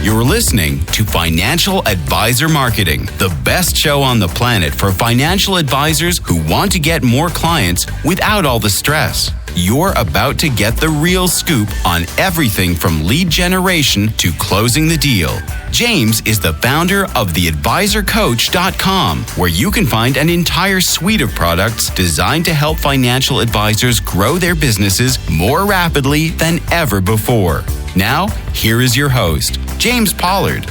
You're listening to Financial Advisor Marketing, the best show on the planet for financial advisors who want to get more clients without all the stress. You're about to get the real scoop on everything from lead generation to closing the deal. James is the founder of theadvisorcoach.com, where you can find an entire suite of products designed to help financial advisors grow their businesses more rapidly than ever before. Now, here is your host, James Pollard.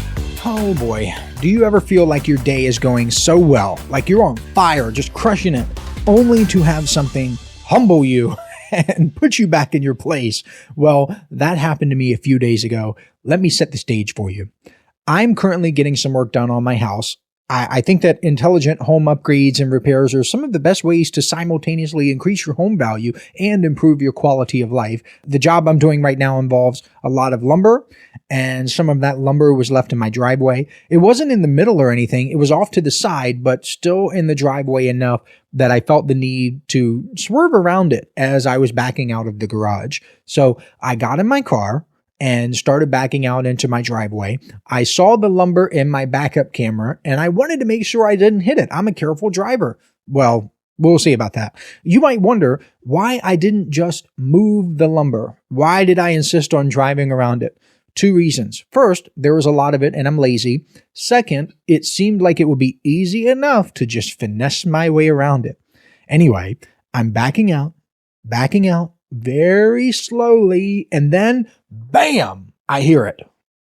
Oh boy, do you ever feel like your day is going so well, like you're on fire, just crushing it, only to have something humble you and put you back in your place? Well, that happened to me a few days ago. Let me set the stage for you. I'm currently getting some work done on my house. I think that intelligent home upgrades and repairs are some of the best ways to simultaneously increase your home value and improve your quality of life. The job I'm doing right now involves a lot of lumber, and some of that lumber was left in my driveway. It wasn't in the middle or anything. It was off to the side, but still in the driveway enough that I felt the need to swerve around it as I was backing out of the garage. So I got in my car and started backing out into my driveway. I saw the lumber in my backup camera, and I wanted to make sure I didn't hit it. I'm a careful driver. Well, we'll see about that. You might wonder why I didn't just move the lumber. Why did I insist on driving around it? Two reasons. First, there was a lot of it and I'm lazy. Second, it seemed like it would be easy enough to just finesse my way around it. Anyway, I'm backing out very slowly, and then bam, I hear it.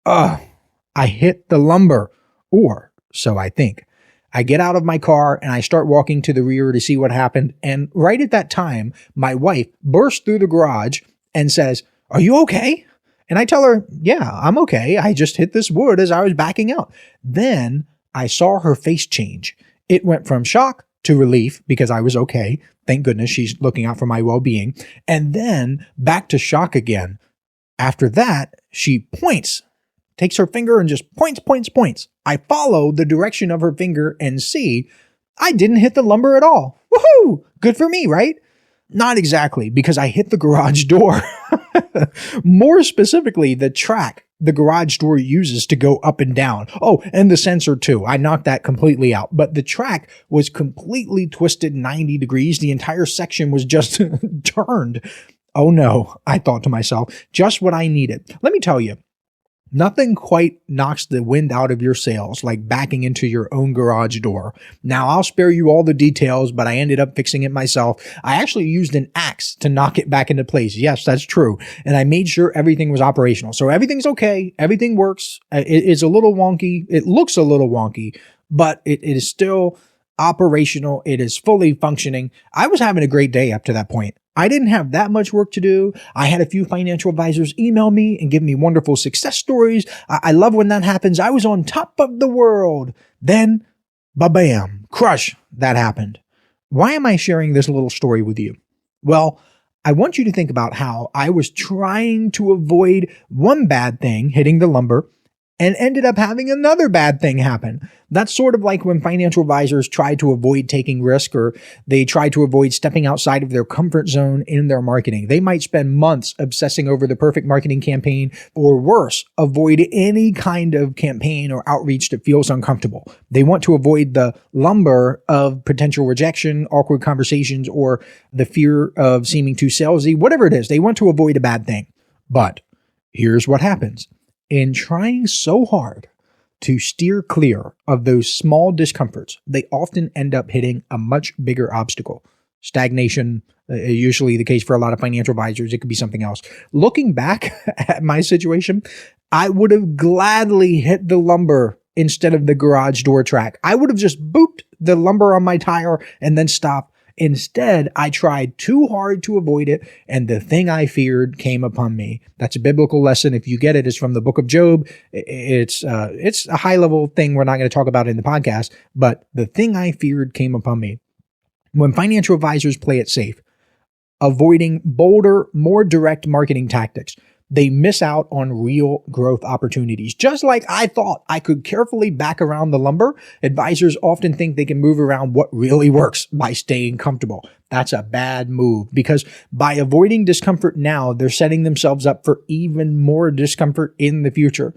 I hit the lumber, or so I think. I get out of my car and I start walking to the rear to see what happened. And right at that time, my wife bursts through the garage and says, "Are you okay?" And I tell her, "Yeah, I'm okay. I just hit this wood as I was backing out." Then I saw her face change. It went from shock to relief because I was okay. Thank goodness she's looking out for my well-being. And then back to shock again. After that, she points, takes her finger and just points. I follow the direction of her finger and see I didn't hit the lumber at all. Woohoo! Good for me, right? Not exactly, because I hit the garage door. More specifically, the track the garage door uses to go up and down. Oh, and the sensor too. I knocked that completely out. But the track was completely twisted 90 degrees. The entire section was just turned. Oh no, I thought to myself, just what I needed. Let me tell you, nothing quite knocks the wind out of your sails like backing into your own garage door. Now, I'll spare you all the details, but I ended up fixing it myself. I actually used an axe to knock it back into place. Yes, that's true. And I made sure everything was operational. So everything's okay. Everything works. It is a little wonky. It looks a little wonky, but it is still operational. It is fully functioning. I was having a great day up to that point. I didn't have that much work to do. I had a few financial advisors email me and give me wonderful success stories. I love when that happens. I was on top of the world. Then, ba-bam, crush, that happened. Why am I sharing this little story with you? Well, I want you to think about how I was trying to avoid one bad thing hitting the lumber and ended up having another bad thing happen. That's sort of like when financial advisors try to avoid taking risk, or they try to avoid stepping outside of their comfort zone in their marketing. They might spend months obsessing over the perfect marketing campaign, or worse, avoid any kind of campaign or outreach that feels uncomfortable. They want to avoid the lumber of potential rejection, awkward conversations, or the fear of seeming too salesy, whatever it is. They want to avoid a bad thing. But here's what happens. In trying so hard to steer clear of those small discomforts, they often end up hitting a much bigger obstacle. Stagnation, usually the case for a lot of financial advisors. It could be something else. Looking back at my situation, I would have gladly hit the lumber instead of the garage door track. I would have just booped the lumber on my tire and then stopped. Instead, I tried too hard to avoid it, and the thing I feared came upon me. That's a biblical lesson. If you get it, it's from the book of Job. It's a high-level thing we're not going to talk about in the podcast, but the thing I feared came upon me. When financial advisors play it safe, avoiding bolder, more direct marketing tactics, they miss out on real growth opportunities. Just like I thought I could carefully back around the lumber, advisors often think they can move around what really works by staying comfortable. That's a bad move, because by avoiding discomfort now, they're setting themselves up for even more discomfort in the future.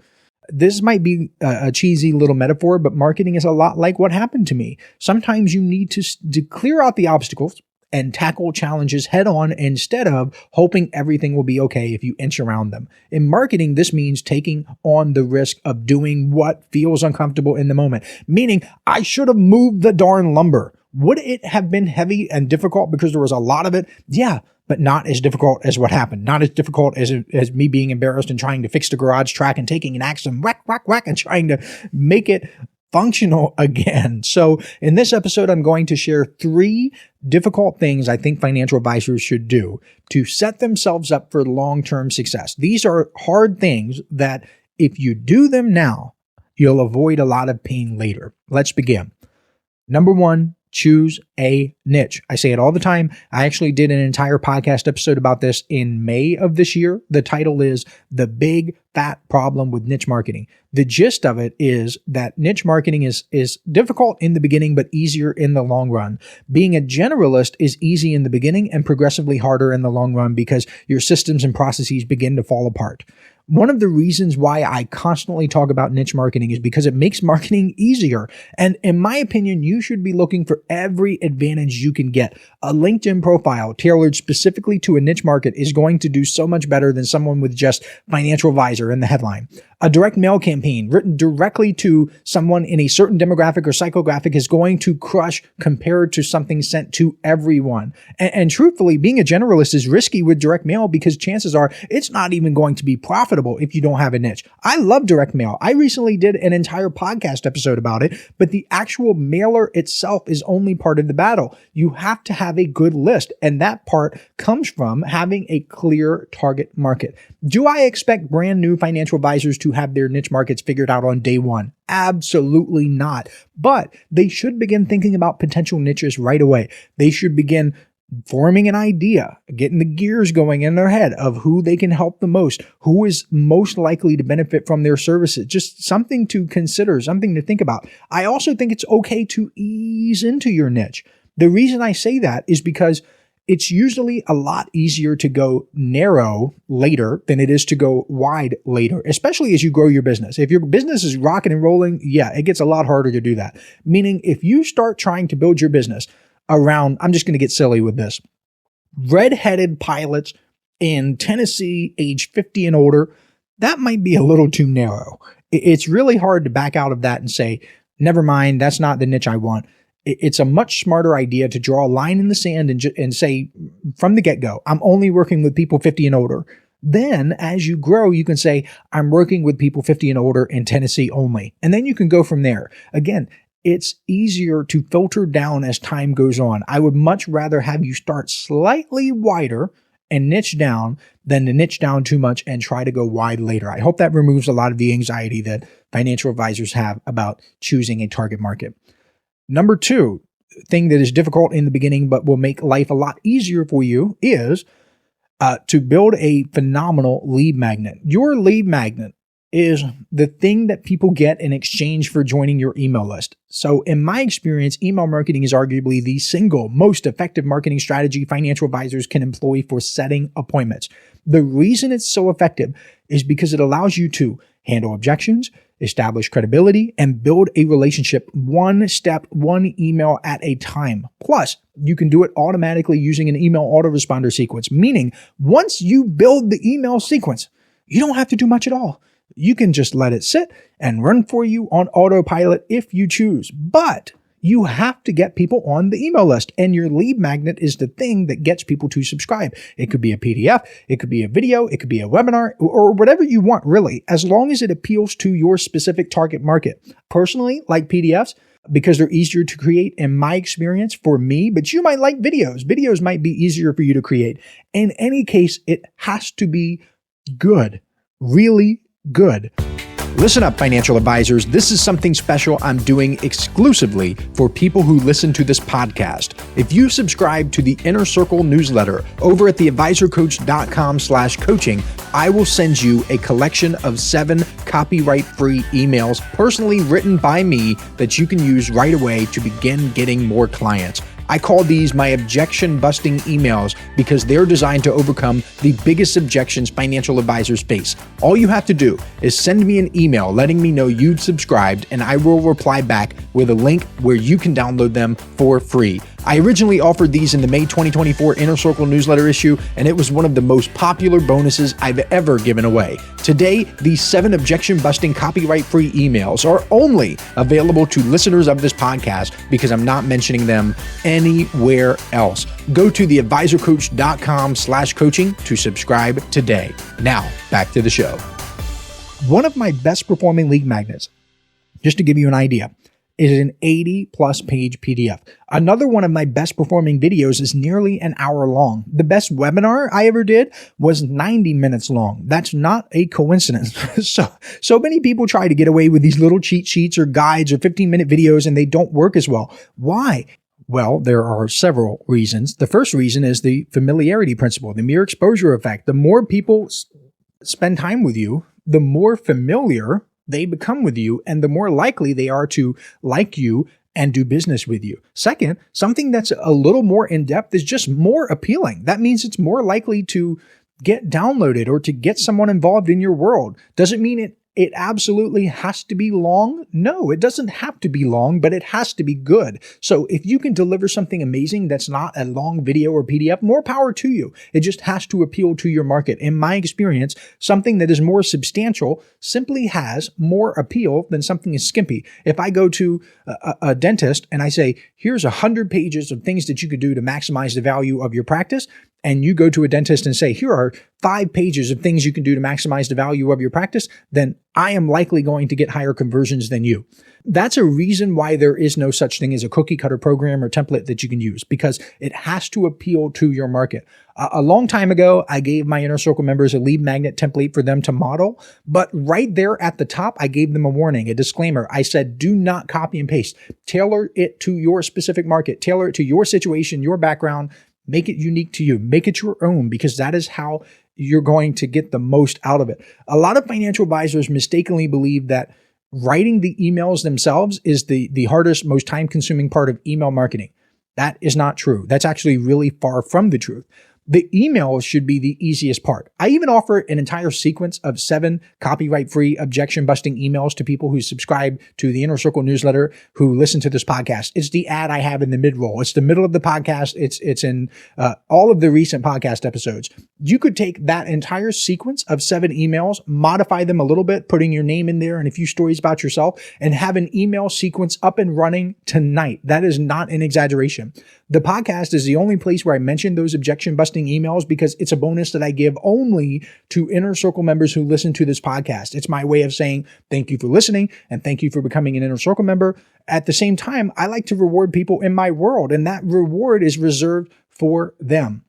This might be a cheesy little metaphor, but marketing is a lot like what happened to me. Sometimes you need to clear out the obstacles and tackle challenges head on instead of hoping everything will be okay if you inch around them. In marketing, this means taking on the risk of doing what feels uncomfortable in the moment, meaning I should have moved the darn lumber. Would it have been heavy and difficult because there was a lot of it? Yeah, but not as difficult as what happened. Not as difficult as me being embarrassed and trying to fix the garage track and taking an axe and whack, whack, whack and trying to make it functional again. So in this episode, I'm going to share 3 difficult things I think financial advisors should do to set themselves up for long-term success. These are hard things that if you do them now, you'll avoid a lot of pain later. Let's begin. Number 1, choose a niche. I say it all the time. I actually did an entire podcast episode about this in May of this year. The title is The Big Fat Problem with Niche Marketing. The gist of it is that niche marketing is difficult in the beginning, but easier in the long run. Being a generalist is easy in the beginning and progressively harder in the long run because your systems and processes begin to fall apart. One of the reasons why I constantly talk about niche marketing is because it makes marketing easier. And in my opinion, you should be looking for every advantage you can get. A LinkedIn profile tailored specifically to a niche market is going to do so much better than someone with just financial advisor in the headline. A direct mail campaign written directly to someone in a certain demographic or psychographic is going to crush compared to something sent to everyone. And truthfully, being a generalist is risky with direct mail because chances are it's not even going to be profitable if you don't have a niche. I love direct mail. I recently did an entire podcast episode about it, but the actual mailer itself is only part of the battle. You have to have a good list, and that part comes from having a clear target market. Do I expect brand new financial advisors to have their niche markets figured out on day one? Absolutely not. But they should begin thinking about potential niches right away. They should begin forming an idea, getting the gears going in their head of who they can help the most, who is most likely to benefit from their services. Just something to consider, something to think about. I also think it's okay to ease into your niche. The reason I say that is because it's usually a lot easier to go narrow later than it is to go wide later, especially as you grow your business. If your business is rocking and rolling, yeah, it gets a lot harder to do that. Meaning if you start trying to build your business around, I'm just going to get silly with this, redheaded pilots in Tennessee, age 50 and older, that might be a little too narrow. It's really hard to back out of that and say, never mind, that's not the niche I want. It's a much smarter idea to draw a line in the sand and say from the get-go, I'm only working with people 50 and older. Then as you grow, you can say, I'm working with people 50 and older in Tennessee only. And then you can go from there. Again, it's easier to filter down as time goes on. I would much rather have you start slightly wider and niche down than to niche down too much and try to go wide later. I hope that removes a lot of the anxiety that financial advisors have about choosing a target market. Number 2, thing that is difficult in the beginning but will make life a lot easier for you is to build a phenomenal lead magnet. Your lead magnet is the thing that people get in exchange for joining your email list. So in my experience, email marketing is arguably the single most effective marketing strategy financial advisors can employ for setting appointments. The reason it's so effective is because it allows you to handle objections, establish credibility, and build a relationship one step, one email at a time. Plus, you can do it automatically using an email autoresponder sequence, meaning once you build the email sequence, you don't have to do much at all. You can just let it sit and run for you on autopilot if you choose. But you have to get people on the email list, and your lead magnet is the thing that gets people to subscribe. It could be a PDF, it could be a video, it could be a webinar, or whatever you want, really, as long as it appeals to your specific target market. Personally, like PDFs, because they're easier to create in my experience for me, but you might like videos. Videos might be easier for you to create. In any case, it has to be good, really good. Listen up, financial advisors. This is something special I'm doing exclusively for people who listen to this podcast. If you subscribe to the Inner Circle newsletter over at theadvisorcoach.com/coaching, I will send you a collection of 7 copyright-free emails personally written by me that you can use right away to begin getting more clients. I call these my objection-busting emails because they're designed to overcome the biggest objections financial advisors face. All you have to do is send me an email letting me know you've subscribed, and I will reply back with a link where you can download them for free. I originally offered these in the May 2024 Inner Circle newsletter issue, and it was one of the most popular bonuses I've ever given away. Today, these 7 objection-busting copyright-free emails are only available to listeners of this podcast because I'm not mentioning them anywhere else. Go to theadvisorcoach.com/coaching to subscribe today. Now, back to the show. One of my best performing lead magnets, just to give you an idea, is an 80+ page PDF. Another one of my best performing videos is nearly an hour long. The best webinar I ever did was 90 minutes long. That's not a coincidence. So many people try to get away with these little cheat sheets or guides or 15-minute videos, and they don't work as well. Why? Well, there are several reasons. The first reason is the familiarity principle, the mere exposure effect. The more people spend time with you, the more familiar they become with you, and the more likely they are to like you and do business with you. Second, something that's a little more in-depth is just more appealing. That means it's more likely to get downloaded or to get someone involved in your world. Doesn't mean it absolutely has to be long. No, it doesn't have to be long, but it has to be good. So if you can deliver something amazing that's not a long video or PDF, more power to you. It just has to appeal to your market. In my experience, something that is more substantial simply has more appeal than something is skimpy. If I go to a dentist and I say, here's 100 pages of things that you could do to maximize the value of your practice, and you go to a dentist and say, here are 5 pages of things you can do to maximize the value of your practice, then I am likely going to get higher conversions than you. That's a reason why there is no such thing as a cookie cutter program or template that you can use, because it has to appeal to your market. A long time ago, I gave my Inner Circle members a lead magnet template for them to model, but right there at the top, I gave them a warning, a disclaimer. I said, do not copy and paste. Tailor it to your specific market. Tailor it to your situation, your background. Make it unique to you. Make it your own, because that is how you're going to get the most out of it. A lot of financial advisors mistakenly believe that writing the emails themselves is the hardest, most time-consuming part of email marketing. That is not true. That's actually really far from the truth. The email should be the easiest part. I even offer an entire sequence of 7 copyright-free, objection-busting emails to people who subscribe to the Inner Circle newsletter, who listen to this podcast. It's the ad I have in the mid-roll. It's the middle of the podcast. It's in all of the recent podcast episodes. You could take that entire sequence of 7 emails, modify them a little bit, putting your name in there and a few stories about yourself, and have an email sequence up and running tonight. That is not an exaggeration. The podcast is the only place where I mention those objection-busting emails because it's a bonus that I give only to Inner Circle members who listen to this podcast. It's my way of saying thank you for listening and thank you for becoming an Inner Circle member. At the same time, I like to reward people in my world, and that reward is reserved for them.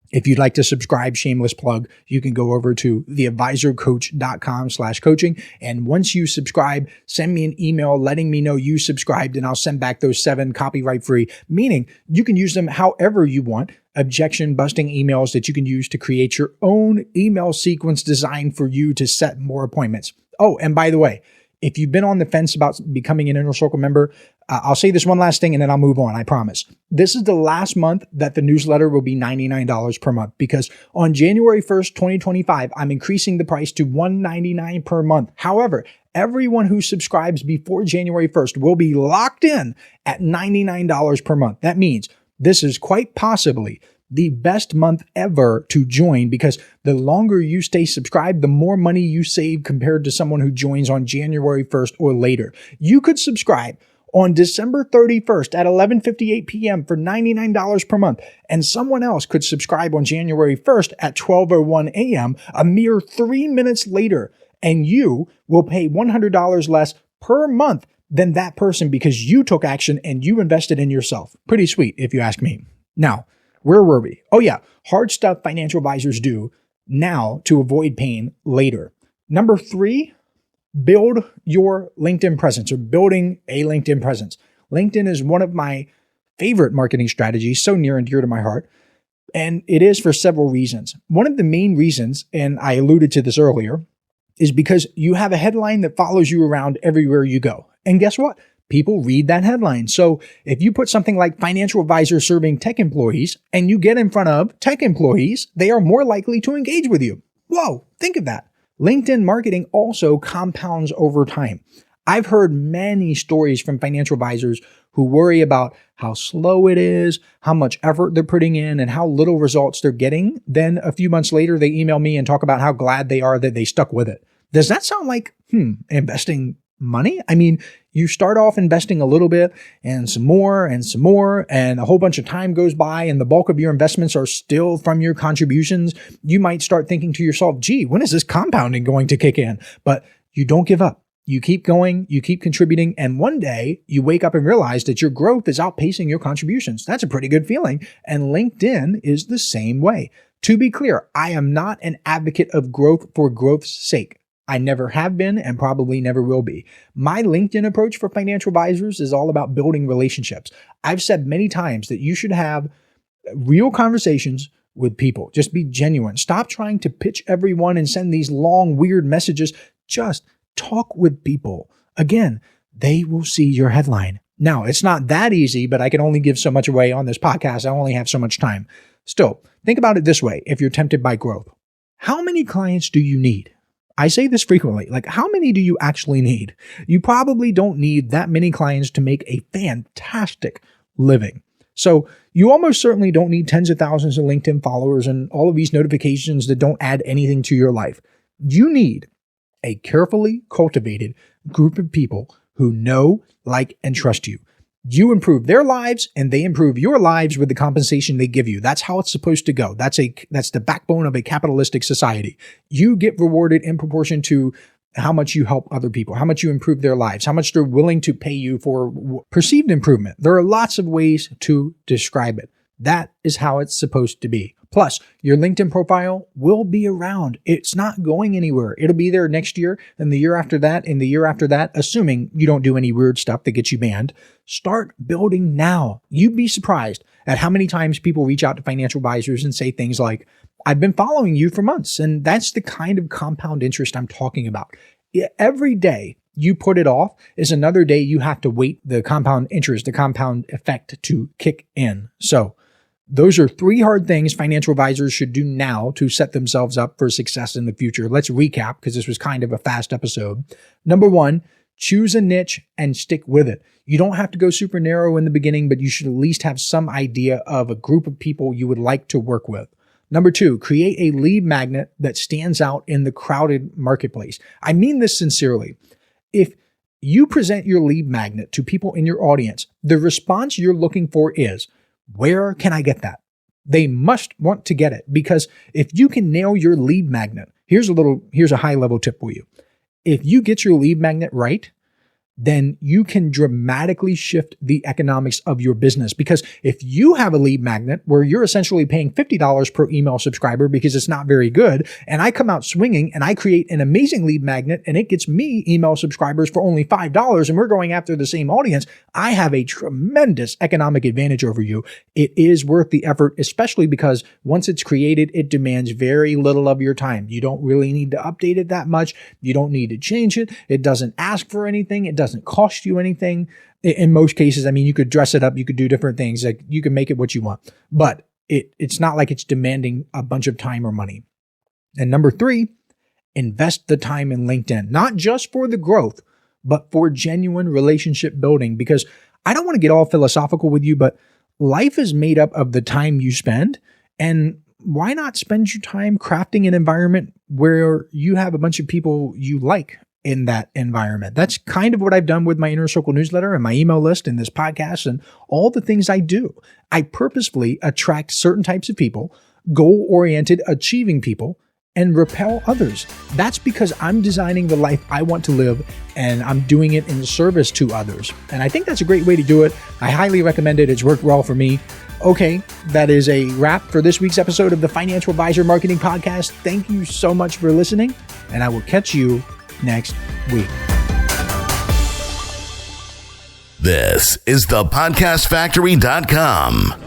If you'd like to subscribe, shameless plug, you can go over to theadvisorcoach.com/coaching. And once you subscribe, send me an email letting me know you subscribed, and I'll send back those 7 copyright free, meaning you can use them however you want. Objection busting emails that you can use to create your own email sequence designed for you to set more appointments. Oh, and by the way, if you've been on the fence about becoming an Inner Circle member, I'll say this one last thing and then I'll move on, I promise. This is the last month that the newsletter will be $99 per month, because on January 1st, 2025, I'm increasing the price to $199 per month. However, everyone who subscribes before January 1st will be locked in at $99 per month. That means this is quite possibly the best month ever to join, because the longer you stay subscribed, the more money you save compared to someone who joins on January 1st or later. You could subscribe on December 31st at 11:58 p.m. for $99 per month, and someone else could subscribe on January 1st at 12:01 a.m., a mere 3 minutes later, and you will pay $100 less per month than that person because you took action and you invested in yourself. Pretty sweet, if you ask me. Now, where were we? Oh yeah, hard stuff financial advisors do now to avoid pain later. Number 3, build your LinkedIn presence, or building a LinkedIn presence. LinkedIn is one of my favorite marketing strategies, so near and dear to my heart. And it is for several reasons. One of the main reasons, and I alluded to this earlier, is because you have a headline that follows you around everywhere you go. And guess what? People read that headline. So if you put something like financial advisor serving tech employees and you get in front of tech employees, they are more likely to engage with you. Whoa, think of that. LinkedIn marketing also compounds over time. I've heard many stories from financial advisors who worry about how slow it is, how much effort they're putting in, and how little results they're getting. Then a few months later, they email me and talk about how glad they are that they stuck with it. Does that sound like, investing money? I mean, you start off investing a little bit and some more, and a whole bunch of time goes by and the bulk of your investments are still from your contributions. You might start thinking to yourself, gee, when is this compounding going to kick in? But you don't give up. You keep going, you keep contributing, and one day you wake up and realize that your growth is outpacing your contributions. That's a pretty good feeling. And LinkedIn is the same way. To be clear, I am not an advocate of growth for growth's sake. I never have been and probably never will be. My LinkedIn approach for financial advisors is all about building relationships. I've said many times that you should have real conversations with people. Just be genuine. Stop trying to pitch everyone and send these long, weird messages. Just talk with people. Again, they will see your headline. Now, it's not that easy, but I can only give so much away on this podcast. I only have so much time. Still, think about it this way. If you're tempted by growth, how many clients do you need? I say this frequently, like how many do you actually need? You probably don't need that many clients to make a fantastic living. So you almost certainly don't need tens of thousands of LinkedIn followers and all of these notifications that don't add anything to your life. You need a carefully cultivated group of people who know, like, and trust you. You improve their lives and they improve your lives with the compensation they give you. That's how it's supposed to go. That's the backbone of a capitalistic society. You get rewarded in proportion to how much you help other people, how much you improve their lives, how much they're willing to pay you for perceived improvement. There are lots of ways to describe it. That is how it's supposed to be. Plus, your LinkedIn profile will be around. It's not going anywhere. It'll be there next year and the year after that and the year after that, assuming you don't do any weird stuff that gets you banned. Start building now. You'd be surprised at how many times people reach out to financial advisors and say things like, I've been following you for months. And that's the kind of compound interest I'm talking about. Every day you put it off is another day you have to wait the compound interest, the compound effect to kick in. So those are 3 hard things financial advisors should do now to set themselves up for success in the future. Let's recap because this was kind of a fast episode. Number 1, choose a niche and stick with it. You don't have to go super narrow in the beginning, but you should at least have some idea of a group of people you would like to work with. Number 2, create a lead magnet that stands out in the crowded marketplace. I mean this sincerely. If you present your lead magnet to people in your audience, the response you're looking for is, where can I get that? They must want to get it because if you can nail your lead magnet, here's a high level tip for you. If you get your lead magnet right, then you can dramatically shift the economics of your business. Because if you have a lead magnet where you're essentially paying $50 per email subscriber because it's not very good, and I come out swinging and I create an amazing lead magnet and it gets me email subscribers for only $5 and we're going after the same audience, I have a tremendous economic advantage over you. It is worth the effort, especially because once it's created, it demands very little of your time. You don't really need to update it that much. You don't need to change it. It doesn't ask for anything. It doesn't cost you anything. In most cases, I mean, you could dress it up, you could do different things, like you can make it what you want, but it's not like it's demanding a bunch of time or money. And number 3, invest the time in LinkedIn, not just for the growth, but for genuine relationship building. Because I don't want to get all philosophical with you, but life is made up of the time you spend. And why not spend your time crafting an environment where you have a bunch of people you like in that environment? That's kind of what I've done with my Inner Circle newsletter and my email list and this podcast and all the things I do. I purposefully attract certain types of people, goal-oriented, achieving people, and repel others. That's because I'm designing the life I want to live and I'm doing it in service to others. And I think that's a great way to do it. I highly recommend it. It's worked well for me. Okay, that is a wrap for this week's episode of the Financial Advisor Marketing Podcast. Thank you so much for listening, and I will catch you next week. This is thepodcastfactory.com.